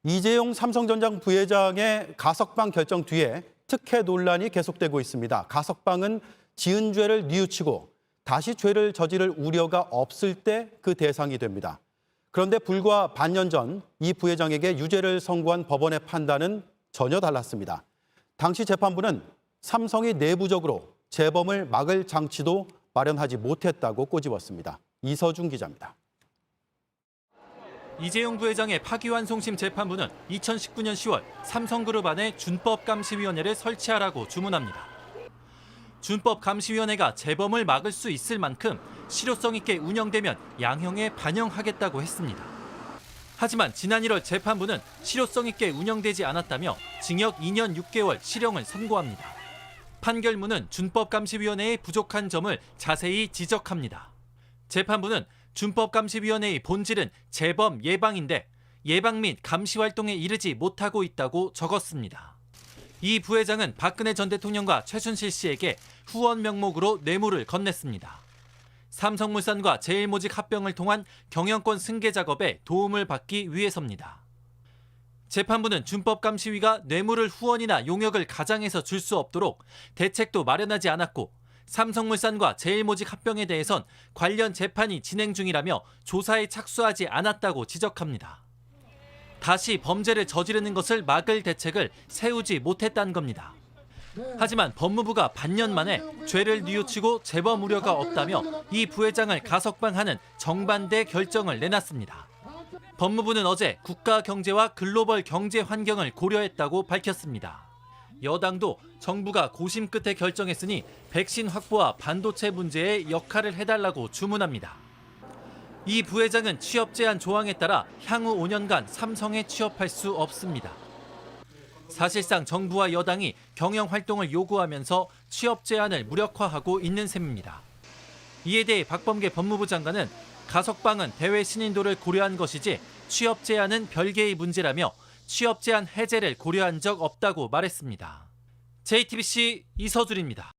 이재용 삼성전자 부회장의 가석방 결정 뒤에 특혜 논란이 계속되고 있습니다. 가석방은 지은 죄를 뉘우치고 다시 죄를 저지를 우려가 없을 때 그 대상이 됩니다. 그런데 불과 반년 전 이 부회장에게 유죄를 선고한 법원의 판단은 전혀 달랐습니다. 당시 재판부는 삼성이 내부적으로 재범을 막을 장치도 마련하지 못했다고 꼬집었습니다. 이서준 기자입니다. 이재용 부회장의 파기환송심 재판부는 2019년 10월 삼성그룹 안에 준법감시위원회를 설치하라고 주문합니다. 준법감시위원회가 재범을 막을 수 있을 만큼 실효성 있게 운영되면 양형에 반영하겠다고 했습니다. 하지만 지난 1월 재판부는 실효성 있게 운영되지 않았다며 징역 2년 6개월 실형을 선고합니다. 판결문은 준법감시위원회의 부족한 점을 자세히 지적합니다. 재판부는 준법감시위원회의 본질은 재범 예방인데 예방 및 감시 활동에 이르지 못하고 있다고 적었습니다. 이 부회장은 박근혜 전 대통령과 최순실 씨에게 후원 명목으로 뇌물을 건넸습니다. 삼성물산과 제일모직 합병을 통한 경영권 승계 작업에 도움을 받기 위해서입니다. 재판부는 준법감시위가 뇌물을 후원이나 용역을 가장해서 줄 수 없도록 대책도 마련하지 않았고 삼성물산과 제일모직 합병에 대해선 관련 재판이 진행 중이라며 조사에 착수하지 않았다고 지적합니다. 다시 범죄를 저지르는 것을 막을 대책을 세우지 못했다는 겁니다. 하지만 법무부가 반년 만에 죄를 뉘우치고 재범 우려가 없다며 이 부회장을 가석방하는 정반대 결정을 내놨습니다. 법무부는 어제 국가 경제와 글로벌 경제 환경을 고려했다고 밝혔습니다. 여당도 정부가 고심 끝에 결정했으니 백신 확보와 반도체 문제에 역할을 해달라고 주문합니다. 이 부회장은 취업 제한 조항에 따라 향후 5년간 삼성에 취업할 수 없습니다. 사실상 정부와 여당이 경영 활동을 요구하면서 취업 제한을 무력화하고 있는 셈입니다. 이에 대해 박범계 법무부 장관은 가석방은 대외 신인도를 고려한 것이지 취업 제한은 별개의 문제라며 취업 제한 해제를 고려한 적 없다고 말했습니다. JTBC 이서준입니다.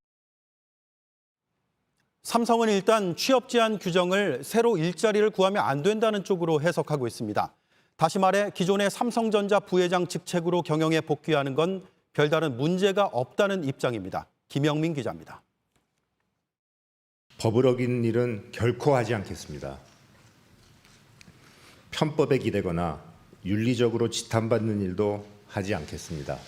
삼성은 일단 취업 제한 규정을 새로 일자리를 구하면 안 된다는 쪽으로 해석하고 있습니다. 다시 말해 기존의 삼성전자 부회장 직책으로 경영에 복귀하는 건 별다른 문제가 없다는 입장입니다. 김영민 기자입니다. 법을 어긴 일은 결코 하지 않겠습니다. 편법에 기대거나 윤리적으로 지탄받는 일도 하지 않겠습니다.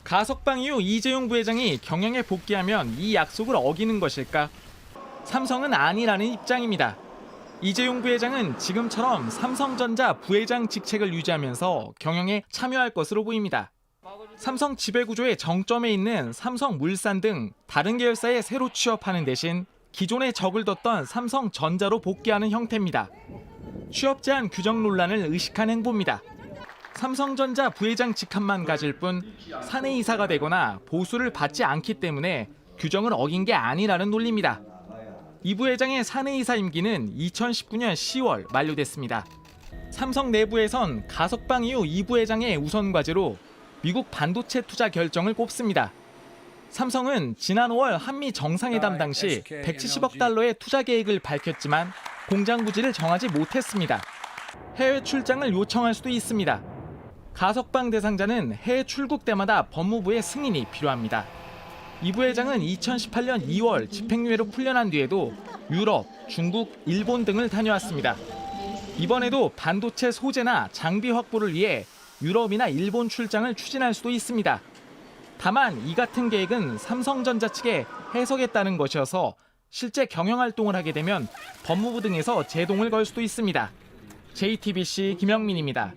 가석방 이후 이재용 부회장이 경영에 복귀하면 이 약속을 어기는 것일까? 삼성은 아니라는 입장입니다. 이재용 부회장은 지금처럼 삼성전자 부회장 직책을 유지하면서 경영에 참여할 것으로 보입니다. 삼성 지배구조의 정점에 있는 삼성물산 등 다른 계열사에 새로 취업하는 대신 기존에 적을 뒀던 삼성전자로 복귀하는 형태입니다. 취업 제한 규정 논란을 의식한 행보입니다. 삼성전자 부회장 직함만 가질 뿐 사내이사가 되거나 보수를 받지 않기 때문에 규정을 어긴 게 아니라는 논리입니다. 이 부회장의 사내이사 임기는 2019년 10월 만료됐습니다. 삼성 내부에선 가석방 이후 이 부회장의 우선 과제로 미국 반도체 투자 결정을 꼽습니다. 삼성은 지난 5월 한미 정상회담 당시 170억 달러의 투자 계획을 밝혔지만 공장 부지를 정하지 못했습니다. 해외 출장을 요청할 수도 있습니다. 가석방 대상자는 해외 출국 때마다 법무부의 승인이 필요합니다. 이 부회장은 2018년 2월 집행유예로 풀려난 뒤에도 유럽, 중국, 일본 등을 다녀왔습니다. 이번에도 반도체 소재나 장비 확보를 위해 유럽이나 일본 출장을 추진할 수도 있습니다. 다만 이 같은 계획은 삼성전자 측에 해석했다는 것이어서 실제 경영활동을 하게 되면 법무부 등에서 제동을 걸 수도 있습니다. JTBC 김영민입니다.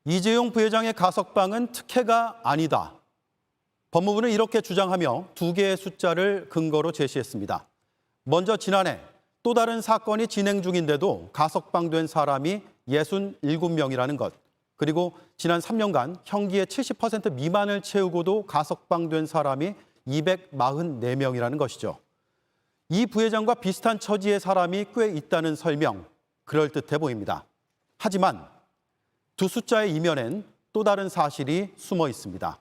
이재용 부회장의 가석방은 특혜가 아니다. 법무부는 이렇게 주장하며 두 개의 숫자를 근거로 제시했습니다. 먼저 지난해 또 다른 사건이 진행 중인데도 가석방된 사람이 67명이라는 것. 그리고 지난 3년간 형기의 70% 미만을 채우고도 가석방된 사람이 244명이라는 것이죠. 이 부회장과 비슷한 처지의 사람이 꽤 있다는 설명, 그럴듯해 보입니다. 하지만 두 숫자의 이면엔 또 다른 사실이 숨어 있습니다.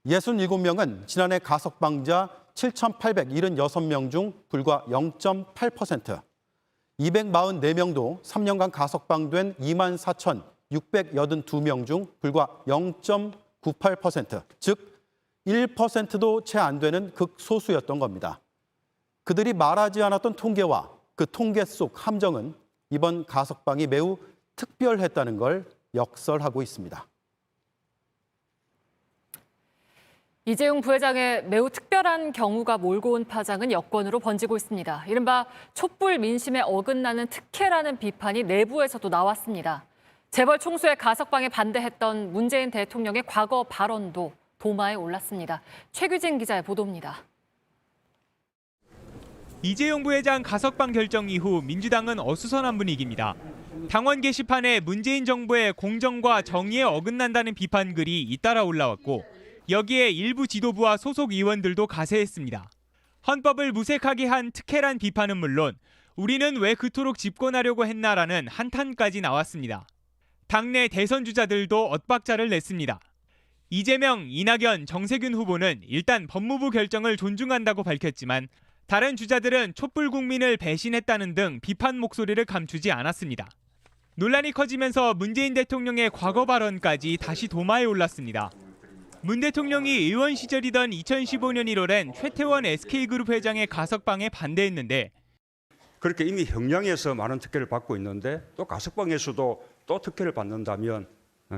67명은 지난해 가석방자 7,876명 중 불과 0.8%. 244명도 3년간 가석방된 24,682명 중 불과 0.98%, 즉 1%도 채 안 되는 극소수였던 겁니다. 그들이 말하지 않았던 통계와 그 통계 속 함정은 이번 가석방이 매우 특별했다는 걸 역설하고 있습니다. 이재용 부회장의 매우 특별한 경우가 몰고 온 파장은 여권으로 번지고 있습니다. 이른바 촛불 민심에 어긋나는 특혜라는 비판이 내부에서도 나왔습니다. 재벌 총수의 가석방에 반대했던 문재인 대통령의 과거 발언도 도마에 올랐습니다. 최규진 기자의 보도입니다. 이재용 부회장 가석방 결정 이후 민주당은 어수선한 분위기입니다. 당원 게시판에 문재인 정부의 공정과 정의에 어긋난다는 비판 글이 잇따라 올라왔고 여기에 일부 지도부와 소속 의원들도 가세했습니다. 헌법을 무색하게 한 특혜란 비판은 물론 우리는 왜 그토록 집권하려고 했나라는 한탄까지 나왔습니다. 당내 대선 주자들도 엇박자를 냈습니다. 이재명, 이낙연, 정세균 후보는 일단 법무부 결정을 존중한다고 밝혔지만 다른 주자들은 촛불 국민을 배신했다는 등 비판 목소리를 감추지 않았습니다. 논란이 커지면서 문재인 대통령의 과거 발언까지 다시 도마에 올랐습니다. 문 대통령이 의원 시절이던 2015년 1월엔 최태원 SK그룹 회장의 가석방에 반대했는데 그렇게 이미 형량에서 많은 특혜를 받고 있는데 또 가석방에서도 또 특혜를 받는다면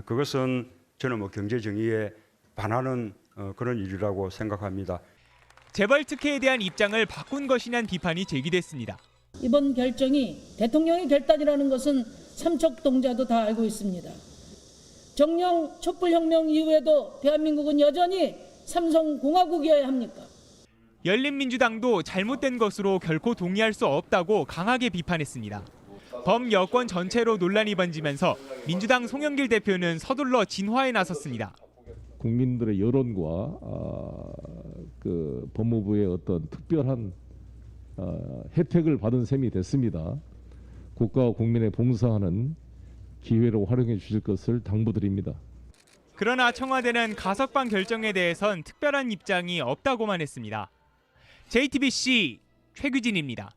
그것은 저는 경제 정의에 반하는 그런 일이라고 생각합니다. 재벌 특혜에 대한 입장을 바꾼 것이냐는 비판이 제기됐습니다. 이번 결정이 대통령의 결단이라는 것은 삼척동자도 다 알고 있습니다. 정령 촛불혁명 이후에도 대한민국은 여전히 삼성공화국이어야 합니까? 열린민주당도 잘못된 것으로 결코 동의할 수 없다고 강하게 비판했습니다. 범여권 전체로 논란이 번지면서 민주당 송영길 대표는 서둘러 진화에 나섰습니다. 국민들의 여론과 그 법무부의 어떤 특별한 혜택을 받은 셈이 됐습니다. 국가와 국민에 봉사하는 기회로 활용해 주실 것을 당부드립니다. 그러나 청와대는 가석방 결정에 대해선 특별한 입장이 없다고만 했습니다. JTBC 최규진입니다.